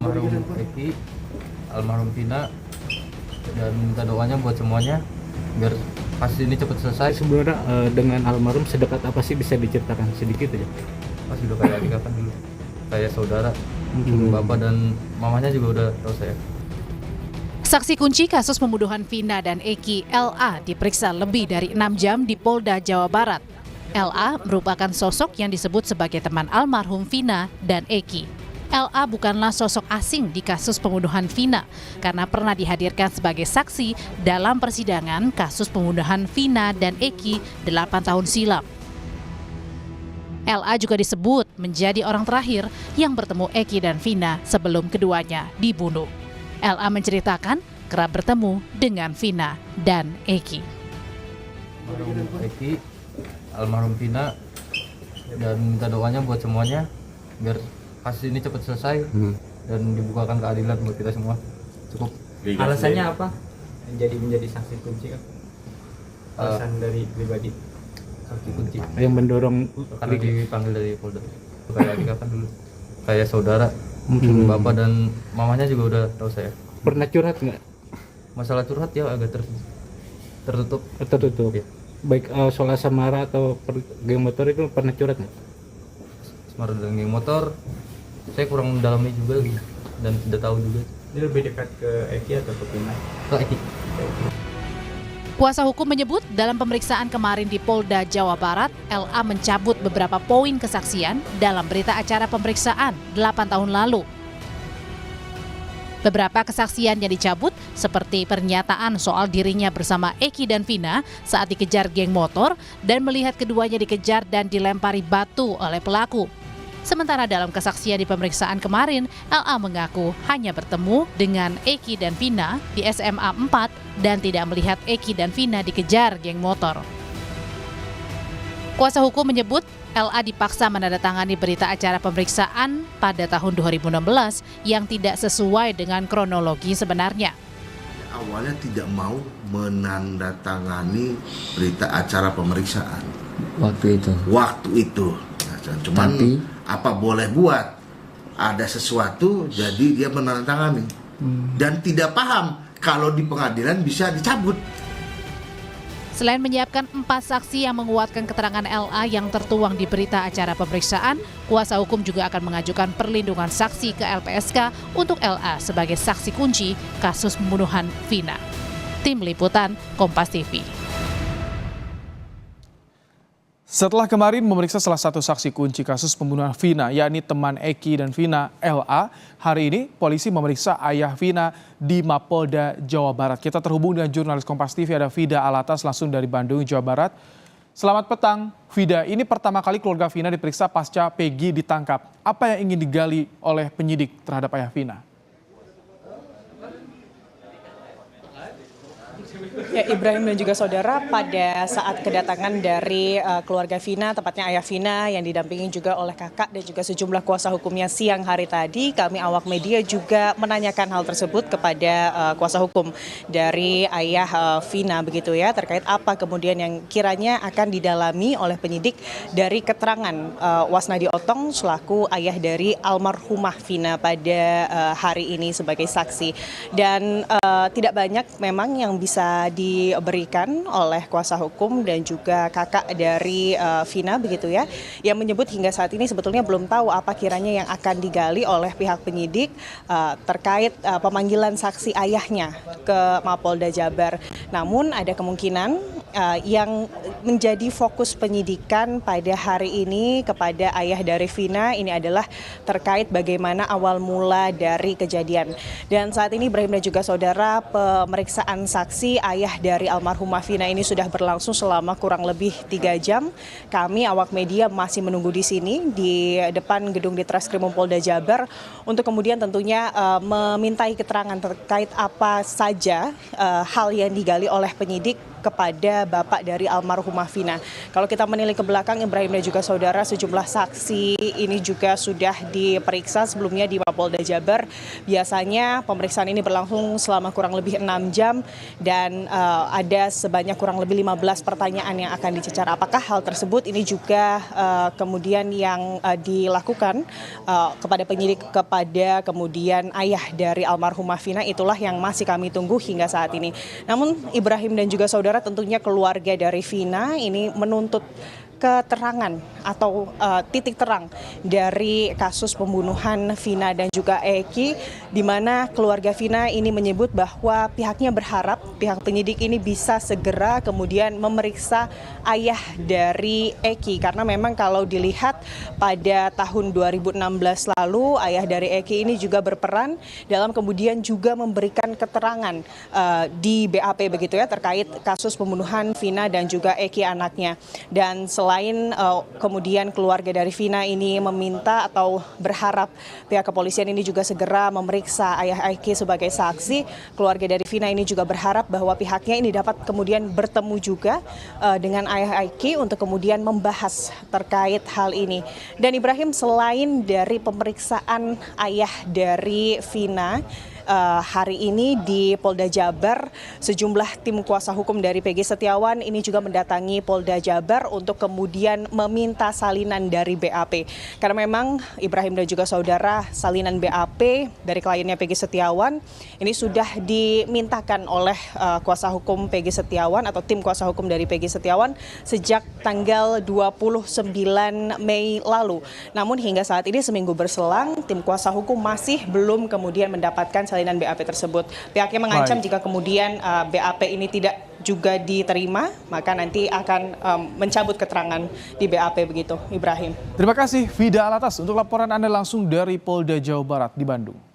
Almarhum Eki, almarhum Vina, dan minta doanya buat semuanya biar kasus ini cepat selesai. Sebenarnya dengan almarhum sedekat apa sih, bisa diceritakan sedikit aja? Pas udah kayak adik kan dulu, kayak saudara, bapak dan mamanya juga udah tahu saya. Saksi kunci kasus pembunuhan Vina dan Eki, LA, diperiksa lebih dari 6 jam di Polda Jawa Barat. LA merupakan sosok yang disebut sebagai teman almarhum Vina dan Eki. LA bukanlah sosok asing di kasus pembunuhan Vina karena pernah dihadirkan sebagai saksi dalam persidangan kasus pembunuhan Vina dan Eki 8 tahun silam. LA juga disebut menjadi orang terakhir yang bertemu Eki dan Vina sebelum keduanya dibunuh. LA menceritakan kerap bertemu dengan Vina dan Eki. Almarhum Eki, almarhum Vina, dan minta doanya buat semuanya biar kasus ini cepat selesai dan dibukakan keadilan buat kita semua. Cukup. Alasannya apa? Menjadi saksi kunci kan? Alasan dari pribadi. Saksi kunci. Yang mendorong Karena dipanggil dari Polda. Kayak adik kan dulu, kayak saudara, bapak dan mamanya juga udah tahu saya. pernah curhat nggak? Masalah curhat ya agak tertutup. Tertutup. Iya. Baik soal asmara atau geng motor itu pernah curhat nggak? Asmara dan geng motor, saya kurang mendalami juga dan tidak tahu juga. Ini lebih dekat ke Eki atau ke Vina? Ke Eki. Kuasa hukum menyebut dalam pemeriksaan kemarin di Polda Jawa Barat, LA mencabut beberapa poin kesaksian dalam berita acara pemeriksaan 8 tahun lalu. Beberapa kesaksian yang dicabut seperti pernyataan soal dirinya bersama Eki dan Vina saat dikejar geng motor dan melihat keduanya dikejar dan dilempari batu oleh pelaku. Sementara dalam kesaksian di pemeriksaan kemarin, LA mengaku hanya bertemu dengan Eki dan Vina di SMA 4 dan tidak melihat Eki dan Vina dikejar geng motor. Kuasa hukum menyebut LA dipaksa menandatangani berita acara pemeriksaan pada tahun 2016 yang tidak sesuai dengan kronologi sebenarnya. Awalnya tidak mau menandatangani berita acara pemeriksaan waktu itu. Nah, cuman apa boleh buat, ada sesuatu jadi dia menandatangani dan tidak paham kalau di pengadilan bisa dicabut. Selain menyiapkan 4 saksi yang menguatkan keterangan LA yang tertuang di berita acara pemeriksaan, kuasa hukum juga akan mengajukan perlindungan saksi ke LPSK untuk LA sebagai saksi kunci kasus pembunuhan Vina. Tim Liputan, Kompas TV. Setelah kemarin memeriksa salah satu saksi kunci kasus pembunuhan Vina, yakni teman Eki dan Vina, LA, hari ini polisi memeriksa ayah Vina di Mapolda Jawa Barat. Kita terhubung dengan jurnalis Kompas TV, ada Vida Alatas langsung dari Bandung, Jawa Barat. Selamat petang, Vida. Ini pertama kali keluarga Vina diperiksa pasca Peggy ditangkap. Apa yang ingin digali oleh penyidik terhadap ayah Vina? Ya, Ibrahim dan juga saudara, pada saat kedatangan dari keluarga Vina, tepatnya ayah Vina yang didampingi juga oleh kakak dan juga sejumlah kuasa hukumnya siang hari tadi, kami awak media juga menanyakan hal tersebut kepada kuasa hukum dari ayah Vina begitu ya, terkait apa kemudian yang kiranya akan didalami oleh penyidik dari keterangan Wasnadi Otong selaku ayah dari almarhumah Vina pada hari ini sebagai saksi. Dan tidak banyak memang yang bisa diberikan oleh kuasa hukum dan juga kakak dari Vina begitu ya, yang menyebut hingga saat ini sebetulnya belum tahu apa kiranya yang akan digali oleh pihak penyidik terkait pemanggilan saksi ayahnya ke Mapolda Jabar. Namun ada kemungkinan yang menjadi fokus penyidikan pada hari ini kepada ayah dari Vina ini adalah terkait bagaimana awal mula dari kejadian. Dan saat ini Ibrahim dan juga saudara, pemeriksaan saksi ayah dari almarhumah Vina ini sudah berlangsung selama kurang lebih 3 jam. Kami awak media masih menunggu di sini di depan gedung Ditreskrimum Polda Jabar untuk kemudian tentunya memintai keterangan terkait apa saja hal yang digali oleh penyidik kepada bapak dari almarhumah Vina. Kalau kita menilik ke belakang, Ibrahim dan juga saudara, sejumlah saksi ini juga sudah diperiksa sebelumnya di Mapolda Jabar. Biasanya pemeriksaan ini berlangsung selama kurang lebih 6 jam dan ada sebanyak kurang lebih 15 pertanyaan yang akan dicecar. Apakah hal tersebut ini juga kemudian yang dilakukan kepada penyidik, kepada kemudian ayah dari almarhumah Vina, itulah yang masih kami tunggu hingga saat ini. Namun Ibrahim dan juga saudara, tentunya keluarga dari Vina ini menuntut keterangan atau titik terang dari kasus pembunuhan Vina dan juga Eki, di mana keluarga Vina ini menyebut bahwa pihaknya berharap pihak penyidik ini bisa segera kemudian memeriksa ayah dari Eki, karena memang kalau dilihat pada tahun 2016 lalu ayah dari Eki ini juga berperan dalam kemudian juga memberikan keterangan di BAP begitu ya, terkait kasus pembunuhan Vina dan juga Eki anaknya. Dan selain kemudian keluarga dari Vina ini meminta atau berharap pihak kepolisian ini juga segera memeriksa ayah Eki sebagai saksi, keluarga dari Vina ini juga berharap bahwa pihaknya ini dapat kemudian bertemu juga dengan ayah Eki untuk kemudian membahas terkait hal ini. Dan Ibrahim, selain dari pemeriksaan ayah dari Vina, hari ini di Polda Jabar, sejumlah tim kuasa hukum dari PG Setiawan ini juga mendatangi Polda Jabar untuk kemudian meminta salinan dari BAP. Karena memang Ibrahim dan juga saudara, salinan BAP dari kliennya PG Setiawan ini sudah dimintakan oleh kuasa hukum PG Setiawan atau tim kuasa hukum dari PG Setiawan sejak tanggal 29 Mei lalu. Namun hingga saat ini seminggu berselang, tim kuasa hukum masih belum kemudian mendapatkan salinan BAP tersebut. Pihaknya mengancam jika kemudian BAP ini tidak juga diterima, maka nanti akan mencabut keterangan di BAP begitu, Ibrahim. Terima kasih Vida Alatas untuk laporan Anda langsung dari Polda Jawa Barat di Bandung.